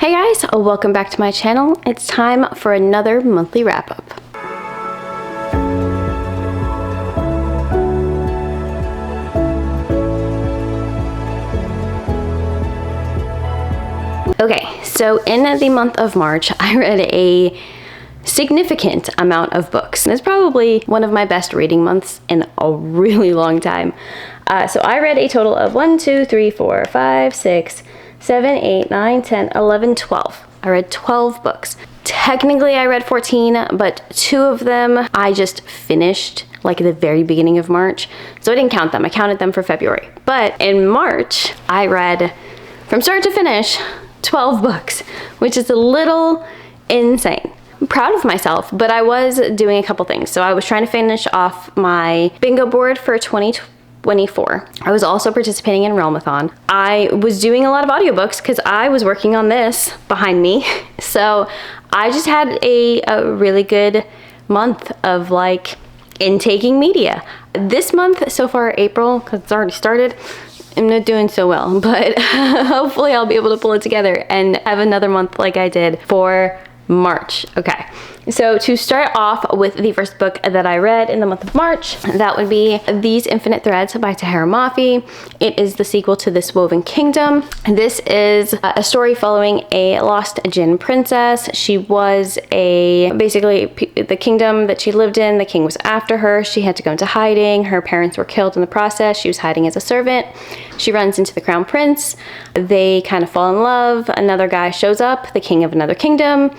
Hey guys, welcome back to my channel. It's time for another monthly wrap-up. Okay, so in the month of March, I read a significant amount of books. And it's probably one of my best reading months in a really long time. So I read a total of 1, 2, 3, 4, 5, 6, 7, 8, 9, 10, 11, 12. I read 12 books. Technically I read 14, but 2 of them I just finished like at the very beginning of March. So I didn't count them. I counted them for February. But in March, I read from start to finish 12 books, which is a little insane. I'm proud of myself, but I was doing a couple things. So I was trying to finish off my bingo board for 2024. I was also participating in Realm-a-thon. I was doing a lot of audiobooks because I was working on this behind me. So I just had a really good month of like intaking media. This month so far, April, because it's already started, I'm not doing so well, but hopefully I'll be able to pull it together and have another month like I did for March. Okay, so to start off with the first book that I read in the month of March, that would be These Infinite Threads by Tahereh Mafi. It is the sequel to This Woven Kingdom. This is a story following a lost Jinn princess. She was basically the kingdom that she lived in, the king was after her. She had to go into hiding. Her parents were killed in the process. She was hiding as a servant. She runs into the crown prince. They kind of fall in love. Another guy shows up, the king of another kingdom,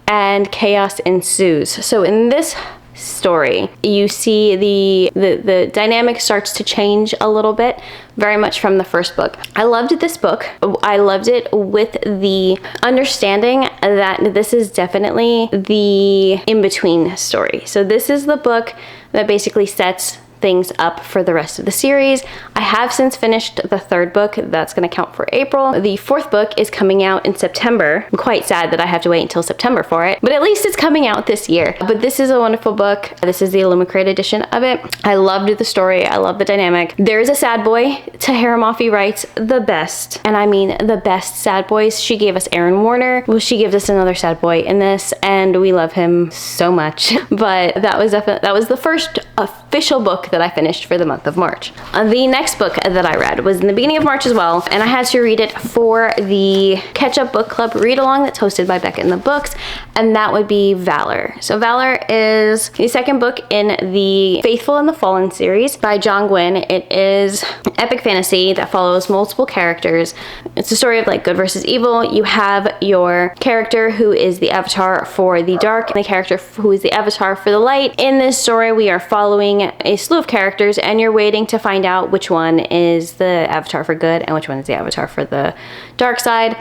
and chaos ensues. So in this story, you see the dynamic starts to change a little bit, very much from the first book. I loved this book. I loved it with the understanding that this is definitely the in-between story. So this is the book that basically sets things up for the rest of the series. I have since finished the 3rd book. That's going to count for April. The 4th book is coming out in September. I'm quite sad that I have to wait until September for it, but at least it's coming out this year. But this is a wonderful book. This is the Illumicrate edition of it. I loved the story. I love the dynamic. There is a sad boy. Tahereh Mafi writes the best, and I mean the best sad boys. She gave us Aaron Warner. Well, she gives us another sad boy in this, and we love him so much. But that was the first official book that I finished for the month of March. The next book that I read was in the beginning of March as well, and I had to read it for the catch-up book club read-along that's hosted by Becca in the Books, and that would be Valor. So Valor is the 2nd book in the Faithful and the Fallen series by Gwynne. It is epic fantasy that follows multiple characters. It's a story of like good versus evil. You have your character who is the avatar for the dark and the character who is the avatar for the light. In this story, we are following a slew of characters, and you're waiting to find out which one is the avatar for good and which one is the avatar for the dark side.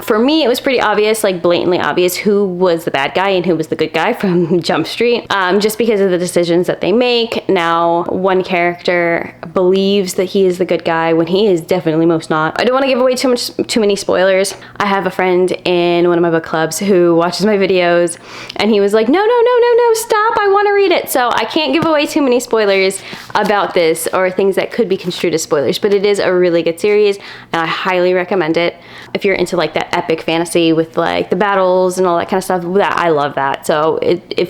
For me, it was pretty obvious, like blatantly obvious, who was the bad guy and who was the good guy from Jump Street, just because of the decisions that they make. Now, one character believes that he is the good guy when he is definitely most not. I don't want to give away too many spoilers. I have a friend in one of my book clubs who watches my videos, and he was like, no, stop, I want to read it. So I can't give away too many spoilers about this or things that could be construed as spoilers, but it is a really good series and I highly recommend it. If you're into like that epic fantasy with like the battles and all that kind of stuff, I love that. So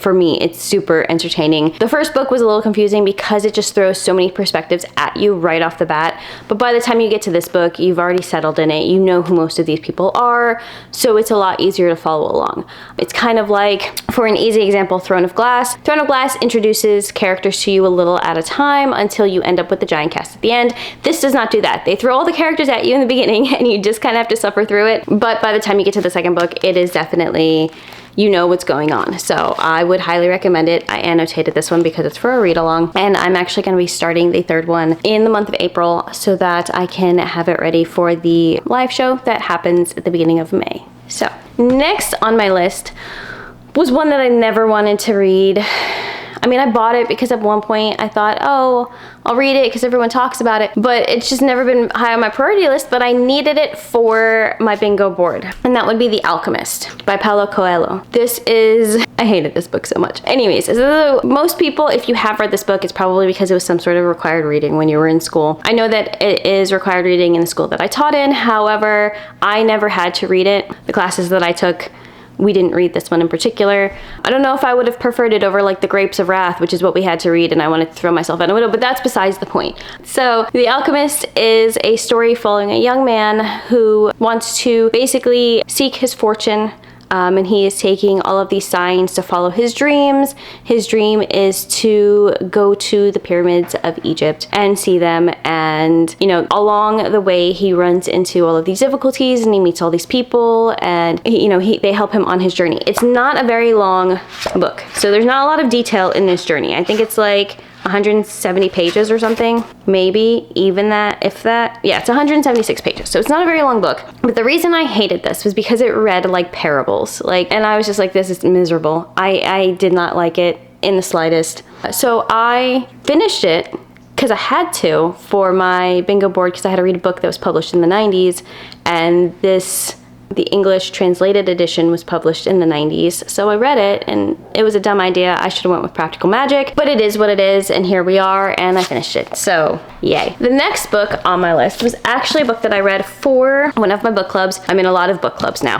for me, it's super entertaining. The first book was a little confusing because it just throws so many perspectives at you right off the bat, but by the time you get to this book, you've already settled in it. You know who most of these people are, so it's a lot easier to follow along. It's kind of like, for an easy example, Throne of Glass. Throne of Glass introduces characters to you a little at a time until you end up with the giant cast at the end. This does not do that. They throw all the characters at you in the beginning and you just kind of have to suffer through it. But by the time you get to the 2nd book, it is definitely, you know what's going on. So I would highly recommend it. I annotated this one because it's for a read along, and I'm actually going to be starting the 3rd one in the month of April so that I can have it ready for the live show that happens at the beginning of May. So next on my list was one that I never wanted to read. I mean, I bought it because at one point I thought, oh, I'll read it because everyone talks about it, but it's just never been high on my priority list, but I needed it for my bingo board. And that would be The Alchemist by Paulo Coelho. This is, I hated this book so much. Anyways, so most people, if you have read this book, it's probably because it was some sort of required reading when you were in school. I know that it is required reading in the school that I taught in. However, I never had to read it. The classes that I took, we didn't read this one in particular. I don't know if I would have preferred it over like The Grapes of Wrath, which is what we had to read, and I wanted to throw myself out a window, but that's besides the point. So The Alchemist is a story following a young man who wants to basically seek his fortune. And he is taking all of these signs to follow his dreams. His dream is to go to the pyramids of Egypt and see them. And, you know, along the way, he runs into all of these difficulties and he meets all these people, and, they help him on his journey. It's not a very long book, so there's not a lot of detail in this journey. I think it's like 170 pages or something, maybe even that, if that. Yeah, it's 176 pages, so it's not a very long book. But the reason I hated this was because it read like parables, and I was just like, this is miserable. I did not like it in the slightest. So I finished it because I had to for my bingo board, because I had to read a book that was published in the 90s, and the English translated edition was published in the 90s. So I read it and it was a dumb idea. I should have went with Practical Magic, but it is what it is, and here we are, and I finished it. So yay. The next book on my list was actually a book that I read for one of my book clubs. I'm in a lot of book clubs now,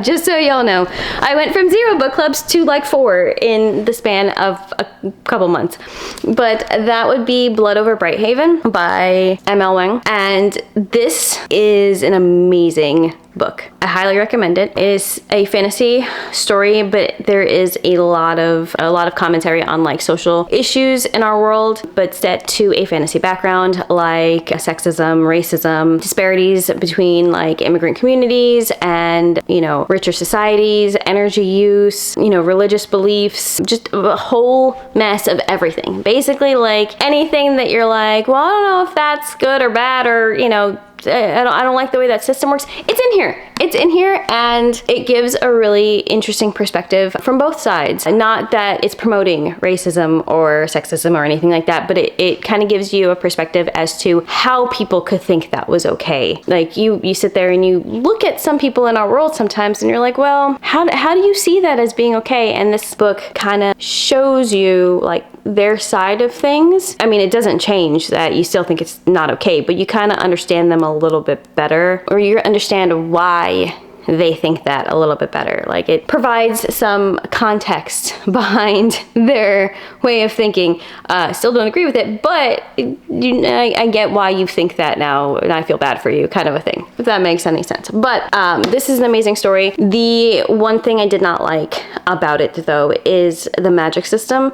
just so y'all know. I went from 0 book clubs to like 4 in the span of a couple months. But that would be Blood Over Brighthaven by M.L. Wang. And this is an amazing book. I highly recommend it. It is a fantasy story, but there is a lot of commentary on like social issues in our world, but set to a fantasy background, like sexism, racism, disparities between like immigrant communities and, richer societies, energy use, religious beliefs, just a whole mess of everything. Basically, like anything that you're like, well, I don't know if that's good or bad, or, I don't like the way that system works. It's in here. It's in here, and it gives a really interesting perspective from both sides. Not that it's promoting racism or sexism or anything like that, but it kind of gives you a perspective as to how people could think that was okay. Like you sit there and you look at some people in our world sometimes and you're like, well, how do you see that as being okay? And this book kind of shows you like their side of things. I mean, it doesn't change that you still think it's not okay, but you kind of understand them a little bit better, or you understand why they think that a little bit better. Like it provides some context behind their way of thinking. Still don't agree with it, but I get why you think that now, and I feel bad for you, kind of a thing, if that makes any sense. But this is an amazing story. The one thing I did not like about it, though, is the magic system.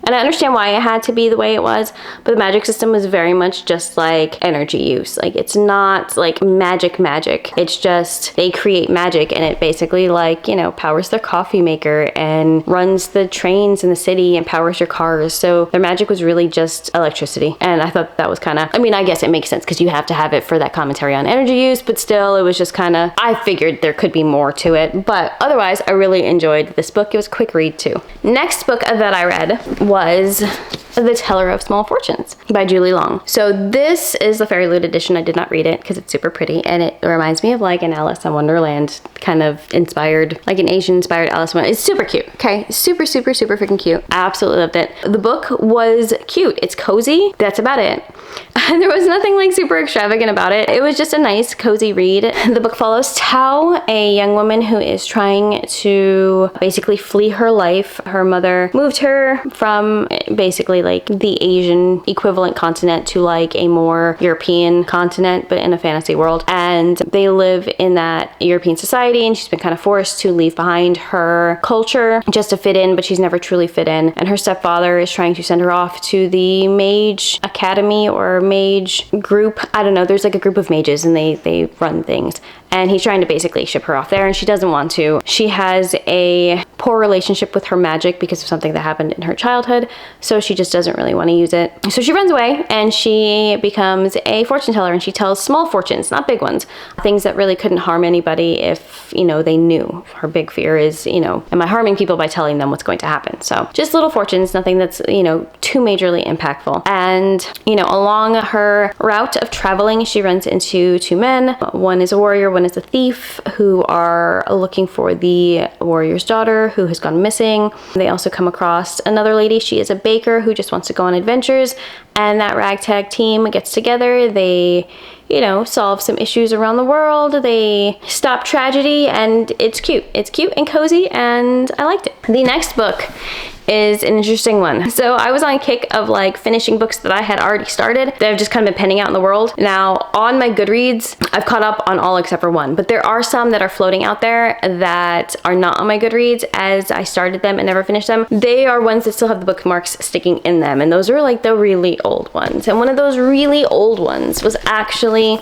And I understand why it had to be the way it was, but the magic system was very much just like energy use. Like it's not like magic. It's just they create magic, and it basically like, powers their coffee maker and runs the trains in the city and powers your cars. So their magic was really just electricity. And I thought that was kind of, I guess it makes sense because you have to have it for that commentary on energy use, but still it was just kind of, I figured there could be more to it. But otherwise, I really enjoyed this book. It was a quick read too. Next book that I read was The Teller of Small Fortunes by Julie Leong. So this is the Fairy Loot edition. I did not read it because it's super pretty, and it reminds me of like an Alice in Wonderland kind of inspired, like an Asian inspired Alice in Wonderland. It's super cute. Okay, super freaking cute. I absolutely loved it. The book was cute. It's cozy. That's about it. There was nothing like super extravagant about it. It was just a nice cozy read. The book follows Tao, a young woman who is trying to basically flee her life. Her mother moved her from basically like the Asian equivalent continent to like a more European continent, but in a fantasy world. And they live in that European society, and she's been kind of forced to leave behind her culture just to fit in, but she's never truly fit in. And her stepfather is trying to send her off to the mage academy or mage group. I don't know. There's like a group of mages, and they run things. And he's trying to basically ship her off there, and she doesn't want to. She has a poor relationship with her magic because of something that happened in her childhood. So she just doesn't really want to use it. So she runs away and she becomes a fortune teller, and she tells small fortunes, not big ones, things that really couldn't harm anybody if, you know, they knew. Her big fear is, you know, am I harming people by telling them what's going to happen? So just little fortunes, nothing that's, you know, too majorly impactful. And, you know, along her route of traveling, she runs into two men. One is a warrior, one is a thief, who are looking for the warrior's daughter who has gone missing. They also come across another lady. She is a baker who just wants to go on adventures, and that ragtag team gets together. They, you know, solve some issues around the world. They stop tragedy, and it's cute. It's cute and cozy, and I liked it. The next book is an interesting one. So I was on a kick of like finishing books that I had already started that have just kind of been penning out in the world. Now on my Goodreads, I've caught up on all except for one, but there are some that are floating out there that are not on my Goodreads as I started them and never finished them. They are ones that still have the bookmarks sticking in them, and those are like the really old ones. And one of those really old ones was actually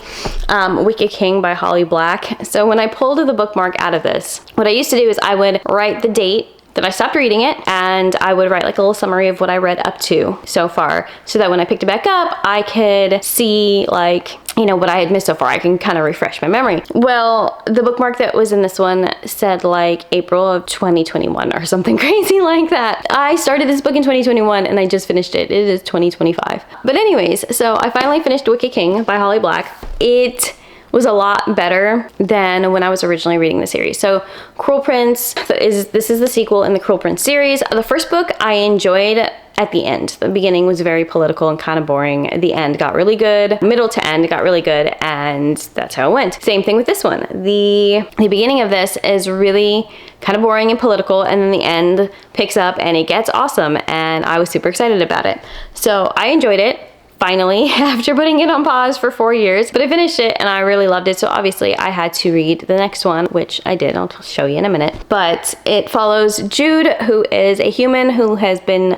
Wicked King by Holly Black. So when I pulled the bookmark out of this, what I used to do is I would write the date that I stopped reading it, and I would write like a little summary of what I read up to so far, so that when I picked it back up, I could see like, you know, what I had missed so far. I can kind of refresh my memory. Well, the bookmark that was in this one said like April of 2021 or something crazy like that. I started this book in 2021 and I just finished it. It is 2025. But anyways, so I finally finished Wicked King by Holly Black. It was a lot better than when I was originally reading the series. So Cruel Prince, this is the sequel in the Cruel Prince series. The first book I enjoyed at the end. The beginning was very political and kind of boring. The end got really good. Middle to end got really good, and that's how it went. Same thing with this one. The beginning of this is really kind of boring and political, and then the end picks up and it gets awesome, and I was super excited about it. So I enjoyed it. Finally, after putting it on pause for 4 years, but I finished it and I really loved it. So obviously I had to read the next one, which I did. I'll show you in a minute. But it follows Jude, who is a human who has been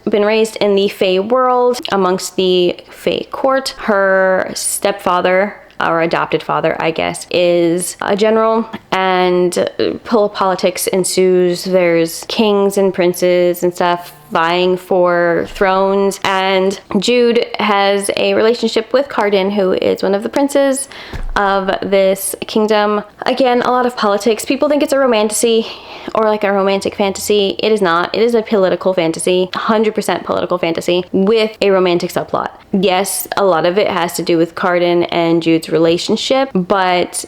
raised in the Fae world amongst the Fae court. Her stepfather, or adopted father, I guess, is a general, and politics ensues. There's kings and princes and stuff vying for thrones, and Jude has a relationship with Cardan, who is one of the princes of this kingdom. Again, a lot of politics. People think it's a romantasy or like a romantic fantasy. It is not. It is a political fantasy, 100% political fantasy with a romantic subplot. Yes, a lot of it has to do with Cardan and Jude's relationship, but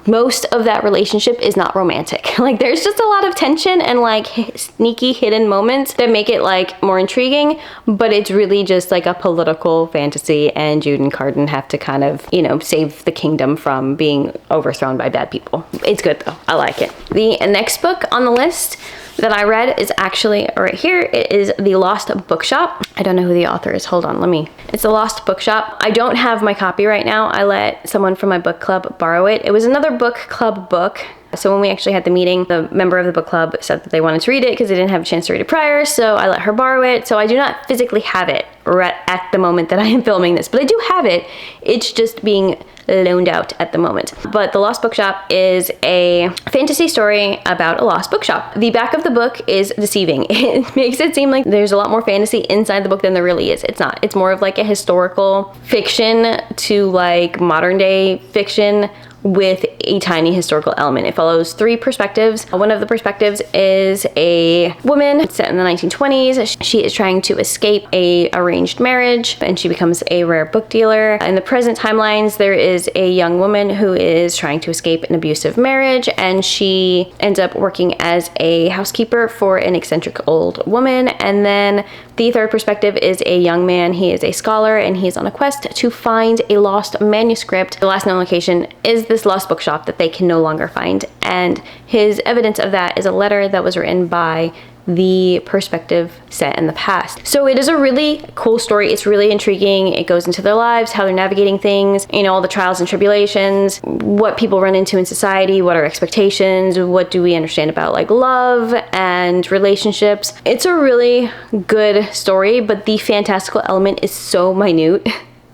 most of that relationship is not romantic. Like there's just a lot of tension and like sneaky hidden moments that make it like more intriguing, but it's really just like a political fantasy, and Jude and Cardan have to kind of, you know, save the kingdom from being overthrown by bad people. It's good though. I like it. The next book on the list that I read is actually right here. It is The Lost Bookshop. I don't know who the author is. Hold on, it's The Lost Bookshop. I don't have my copy right now. I let someone from my book club borrow it. It was another book club book. So when we actually had the meeting, the member of the book club said that they wanted to read it because they didn't have a chance to read it prior, so I let her borrow it. So I do not physically have it right at the moment that I am filming this, but I do have it. It's just being loaned out at the moment. But The Lost Bookshop is a fantasy story about a lost bookshop. The back of the book is deceiving. It makes it seem like there's a lot more fantasy inside the book than there really is. It's not. It's more of like a historical fiction to like modern day fiction with a tiny historical element. It follows 3 perspectives. One of the perspectives is a woman set in the 1920s. She is trying to escape a arranged marriage, and she becomes a rare book dealer. In the present timelines, there is a young woman who is trying to escape an abusive marriage, and she ends up working as a housekeeper for an eccentric old woman. And then the 3rd perspective is a young man. He is a scholar, and he is on a quest to find a lost manuscript. The last known location is this lost bookshop that they can no longer find, and his evidence of that is a letter that was written by the perspective set in the past. So it is a really cool story. It's really intriguing. It goes into their lives, how they're navigating things, you know, all the trials and tribulations, what people run into in society, what are expectations, what do we understand about like love and relationships. It's a really good story, but the fantastical element is so minute.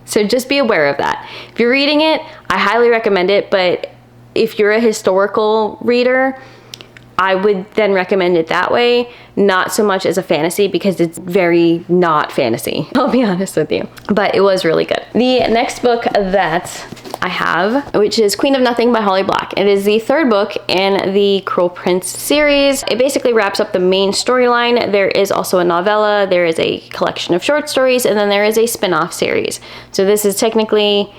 So just be aware of that. If you're reading it, I highly recommend it, but if you're a historical reader, I would then recommend it that way, not so much as a fantasy because it's very not fantasy, I'll be honest with you. But it was really good. The next book that I have, which is Queen of Nothing by Holly Black. It is the third book in the Cruel Prince series. It basically wraps up the main storyline. There is also a novella, there is a collection of short stories, and then there is a spin-off series. So this is technically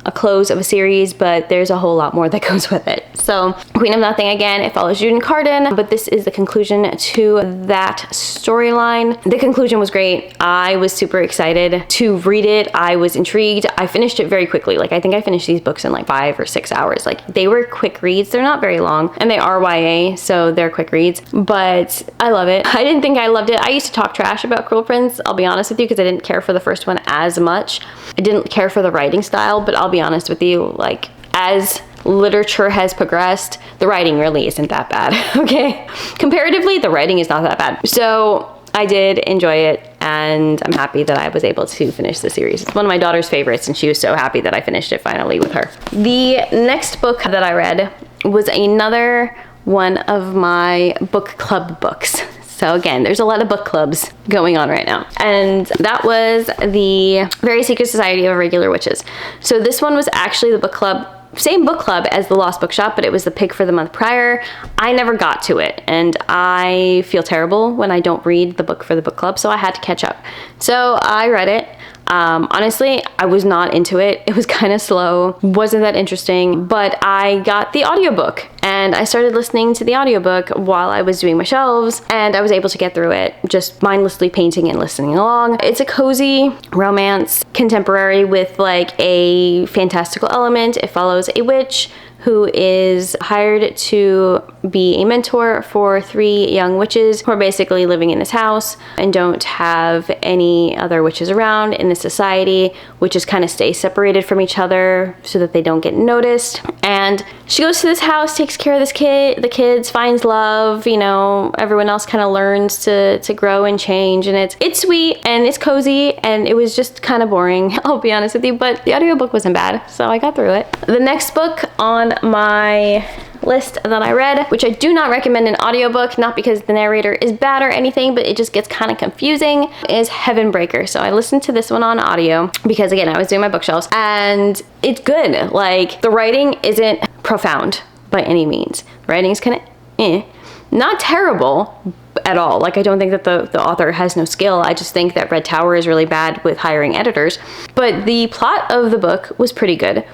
a close of a series, but there's a whole lot more that goes with it. So Queen of Nothing, again, it follows Jude and Carden, but this is the conclusion to that storyline. The conclusion was great. I was super excited to read it. I was intrigued. I finished it very quickly. Like, I think I finished these books in like 5 or 6 hours. Like, they were quick reads. They're not very long, and they are YA, so they're quick reads, but I love it. I didn't think I loved it. I used to talk trash about Cruel Prince, I'll be honest with you, because I didn't care for the first one as much. I didn't care for the writing style, but I'll be honest with you, like, as literature has progressed, the writing really isn't that bad, okay? Comparatively, the writing is not that bad. So I did enjoy it, and I'm happy that I was able to finish the series. It's one of my daughter's favorites, and she was so happy that I finished it finally with her. The next book that I read was another one of my book club books. So again, there's a lot of book clubs going on right now. And that was the Very Secret Society of Irregular Witches. So this one was actually the book club, same book club as the Lost Bookshop, but it was the pick for the month prior. I never got to it, and I feel terrible when I don't read the book for the book club, so I had to catch up. So I read it. Honestly, I was not into it. It was kind of slow, wasn't that interesting, but I got the audiobook and I started listening to the audiobook while I was doing my shelves, and I was able to get through it, just mindlessly painting and listening along. It's a cozy romance, contemporary with like a fantastical element. It follows a witch who is hired to be a mentor for 3 young witches who are basically living in this house and don't have any other witches around in the society. Witches kind of stay separated from each other so that they don't get noticed. And she goes to this house, takes care of the kids, finds love, you know, everyone else kind of learns to grow and change, and it's sweet and it's cozy, and it was just kind of boring, I'll be honest with you, but the audiobook wasn't bad, so I got through it. The next book on my list that I read, which I do not recommend an audiobook, not because the narrator is bad or anything, but it just gets kind of confusing, is Heavenbreaker. So I listened to this one on audio because, again, I was doing my bookshelves, and it's good. Like, the writing isn't profound by any means. The writing is kind of not terrible at all. Like, I don't think that the author has no skill. I just think that Red Tower is really bad with hiring editors. But the plot of the book was pretty good.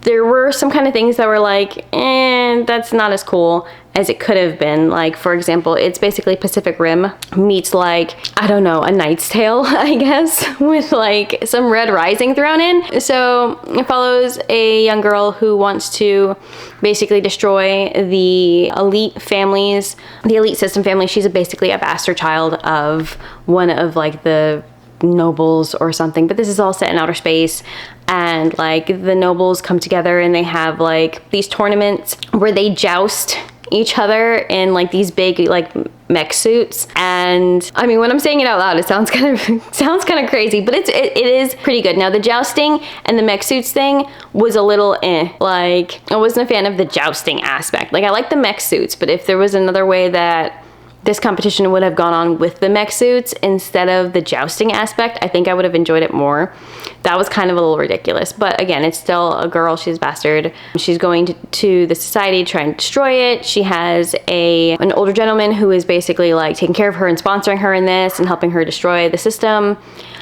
There were some kind of things that were like, that's not as cool as it could have been. Like, for example, it's basically Pacific Rim meets, like, I don't know, A Knight's Tale, I guess, with like some Red Rising thrown in. So it follows a young girl who wants to basically destroy the elite families, the elite system family. She's basically a bastard child of one of like the nobles or something, but this is all set in outer space, and like the nobles come together and they have like these tournaments where they joust each other in like these big like mech suits. And I mean, when I'm saying it out loud, it sounds kind of crazy, but it is pretty good. Now, the jousting and the mech suits thing was a little like, I wasn't a fan of the jousting aspect. Like, I like the mech suits, but if there was another way that this competition would have gone on with the mech suits instead of the jousting aspect, I think I would have enjoyed it more. That was kind of a little ridiculous, but again, it's still a girl. She's a bastard. She's going to the society to try and destroy it. She has an older gentleman who is basically like taking care of her and sponsoring her in this and helping her destroy the system.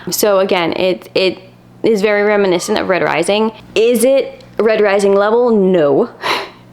So again, it is very reminiscent of Red Rising. Is it Red Rising level? No.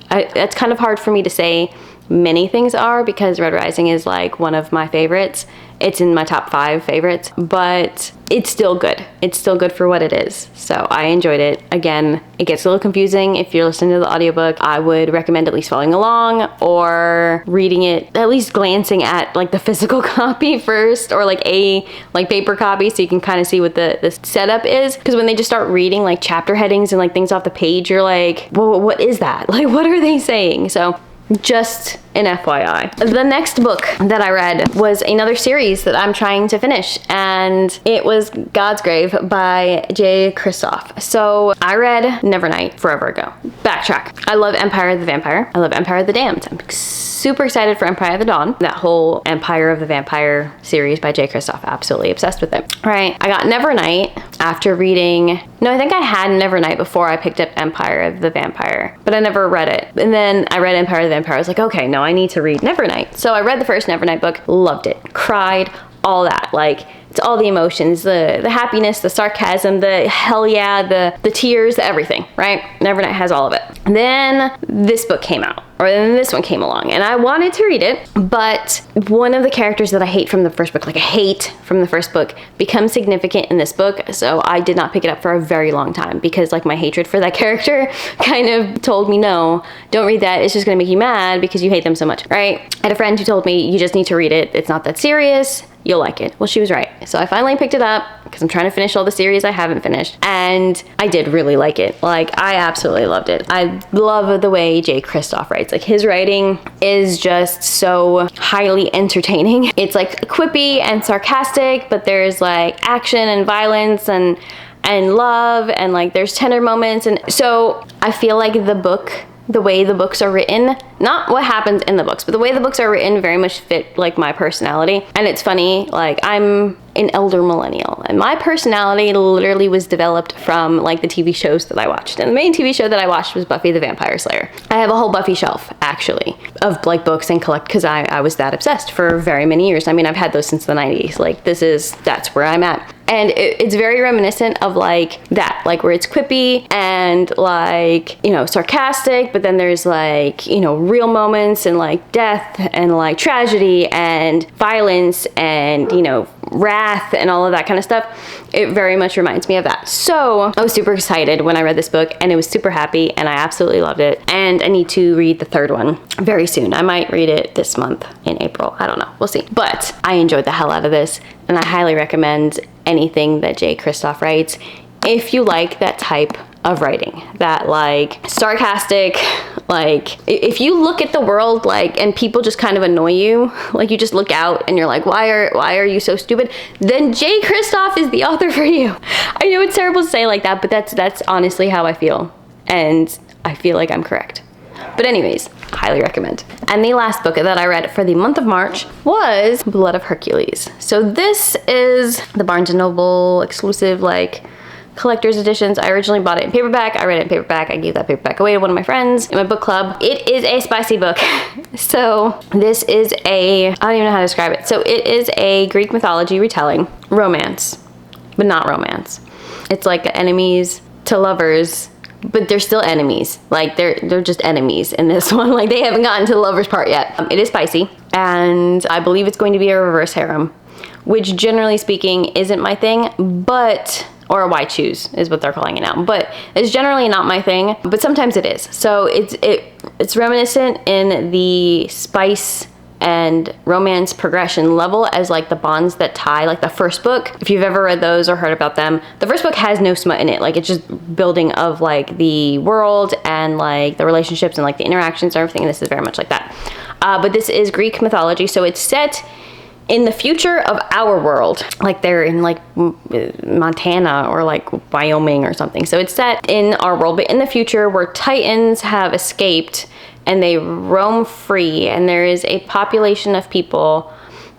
That's kind of hard for me to say. Many things are, because Red Rising is like one of my favorites. It's in my top 5 favorites, but it's still good. It's still good for what it is. So I enjoyed it. Again, it gets a little confusing. If you're listening to the audiobook, I would recommend at least following along or reading it, at least glancing at like the physical copy first, or like a paper copy, so you can kind of see what the setup is. Because when they just start reading like chapter headings and like things off the page, you're like, whoa, what is that? Like, what are they saying? So just an FYI. The next book that I read was another series that I'm trying to finish, and it was Godsgrave by Jay Kristoff. So I read Nevernight forever ago. Backtrack. I love Empire of the Vampire. I love Empire of the Damned. I'm super excited for Empire of the Dawn. That whole Empire of the Vampire series by Jay Kristoff. Absolutely obsessed with it. Right. I got Nevernight after reading... No, I think I had Nevernight before I picked up Empire of the Vampire, but I never read it. And then I read Empire of the Vampire. I was like, okay, no, I need to read Nevernight. So I read the first Nevernight book, loved it, cried, all that. Like, it's all the emotions, the happiness, the sarcasm, the hell yeah, the tears, the everything, right? Nevernight has all of it. And then this book came out, or then this one came along, and I wanted to read it, but one of the characters that I hate from the first book, like I hate from the first book, becomes significant in this book, so I did not pick it up for a very long time, because like my hatred for that character kind of told me, no, don't read that, it's just gonna make you mad because you hate them so much, right? I had a friend who told me, you just need to read it, it's not that serious, you'll like it. Well, she was right. So I finally picked it up because I'm trying to finish all the series I haven't finished. And I did really like it. Like, I absolutely loved it. I love the way Jay Kristoff writes. Like, his writing is just so highly entertaining. It's like quippy and sarcastic, but there's like action and violence and love, and like there's tender moments. And so I feel like the way the books are written, not what happens in the books, but the way the books are written very much fit like my personality. And it's funny, like I'm an elder millennial, and my personality literally was developed from like the TV shows that I watched. And the main TV show that I watched was Buffy the Vampire Slayer. I have a whole Buffy shelf, actually, of like books and collect, because I was that obsessed for very many years. I mean, I've had those since the 90s. Like, that's where I'm at. And it's very reminiscent of like that, like where it's quippy and like, you know, sarcastic, but then there's like, you know, real moments and like death and like tragedy and violence and, you know, wrath and all of that kind of stuff. It very much reminds me of that. So I was super excited when I read this book, and it was super happy, and I absolutely loved it. And I need to read the third one very soon. I might read it this month in April. I don't know. We'll see. But I enjoyed the hell out of this, and I highly recommend anything that Jay Kristoff writes if you like that type of writing, that like sarcastic, like if you look at the world like and people just kind of annoy you, like you just look out and you're like, why are you so stupid, then Jay Kristoff is the author for you. I know it's terrible to say like that, but that's honestly how I feel, and I feel like I'm correct. But anyways, highly recommend. And the last book that I read for the month of March was Blood of Hercules. So this is the Barnes & Noble exclusive, like, collector's editions. I originally bought it in paperback. I read it in paperback. I gave that paperback away to one of my friends in my book club. It is a spicy book. So this is I don't even know how to describe it. So it is a Greek mythology retelling, romance, but not romance. It's like enemies to lovers, but they're still enemies. Like they're just enemies in this one. Like they haven't gotten to the lovers part yet. It is spicy, and I believe it's going to be a reverse harem, which generally speaking isn't my thing, or a why choose is what they're calling it now, but it's generally not my thing, but sometimes it is. So it's reminiscent in the spice and romance progression level as like the bonds that tie, like the first book. If you've ever read those or heard about them, the first book has no smut in it. Like it's just building of like the world and like the relationships and like the interactions and everything. And this is very much like that. But this is Greek mythology. So it's set in the future of our world, like they're in like Montana or like Wyoming or something. So it's set in our world, but in the future where Titans have escaped and they roam free, and there is a population of people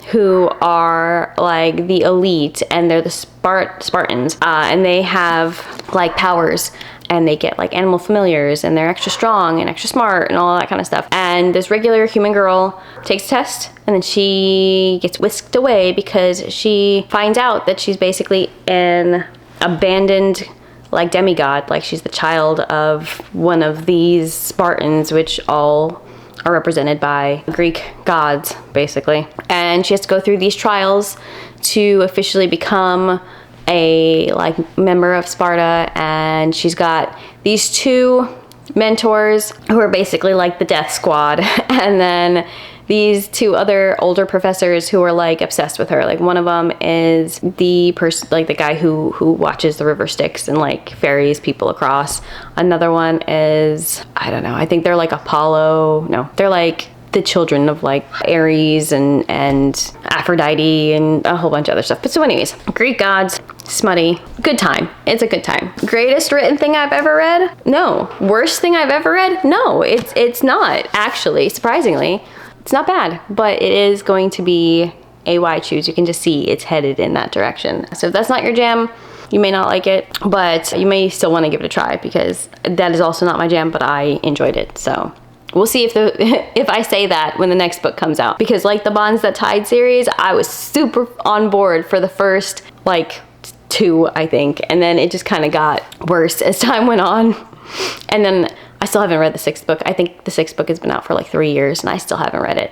who are like the elite, and they're the Spartans, and they have like powers, and they get like animal familiars, and they're extra strong and extra smart and all that kind of stuff. And this regular human girl takes a test, and then she gets whisked away because she finds out that she's basically an abandoned like demigod. Like she's the child of one of these Spartans, which all are represented by Greek gods basically. And she has to go through these trials to officially become a like member of Sparta. And she's got these two mentors who are basically like the death squad, and then these two other older professors who are like obsessed with her. Like one of them is the person, like the guy who watches the river Styx and like ferries people across. Another one is, I don't know, I think they're like Apollo. No, they're like the children of like Ares and Aphrodite and a whole bunch of other stuff. But so anyways, Greek gods, smutty, good time. It's a good time. Greatest written thing I've ever read? No. Worst thing I've ever read? No, it's not actually, surprisingly. It's not bad, but it is going to be a wide choose. You can just see it's headed in that direction. So if that's not your jam, you may not like it, but you may still want to give it a try because that is also not my jam, but I enjoyed it. So we'll see if I say that when the next book comes out, because like the Bonds That Tied series, I was super on board for the first like 2, I think, and then it just kind of got worse as time went on. And then I still haven't read the 6th book. I think the 6th book has been out for like 3 years and I still haven't read it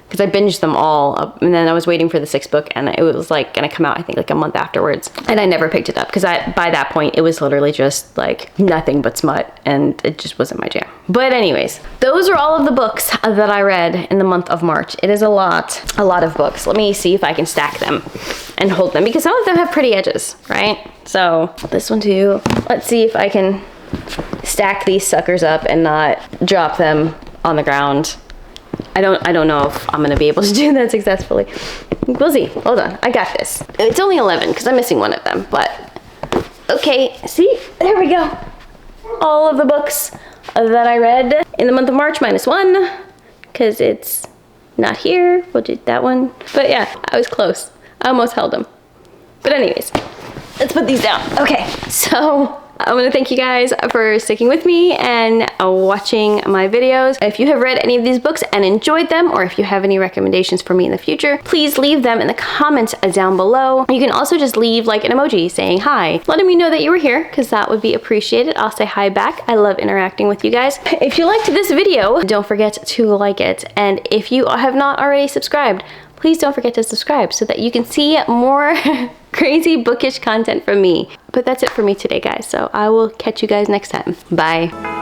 because I binged them all up, and then I was waiting for the 6th book and it was like gonna come out I think like a month afterwards, and I never picked it up because by that point it was literally just like nothing but smut and it just wasn't my jam. But anyways, those are all of the books that I read in the month of March. It is a lot of books. Let me see if I can stack them and hold them because some of them have pretty edges, right? So this one too. Let's see if I can stack these suckers up and not drop them on the ground. I don't know if I'm gonna be able to do that successfully. We'll see. Hold on, I got this. It's only 11 because I'm missing one of them, but okay, see, there we go. All of the books that I read in the month of March -1 because it's not here. We'll do that one. But yeah, I was close. I almost held them. But anyways, let's put these down. Okay, so I want to thank you guys for sticking with me and watching my videos. If you have read any of these books and enjoyed them, or if you have any recommendations for me in the future, please leave them in the comments down below. You can also just leave like an emoji saying hi, letting me know that you were here because that would be appreciated. I'll say hi back. I love interacting with you guys. If you liked this video, don't forget to like it. And if you have not already subscribed, please don't forget to subscribe so that you can see more crazy bookish content from me. But that's it for me today, guys. So I will catch you guys next time. Bye.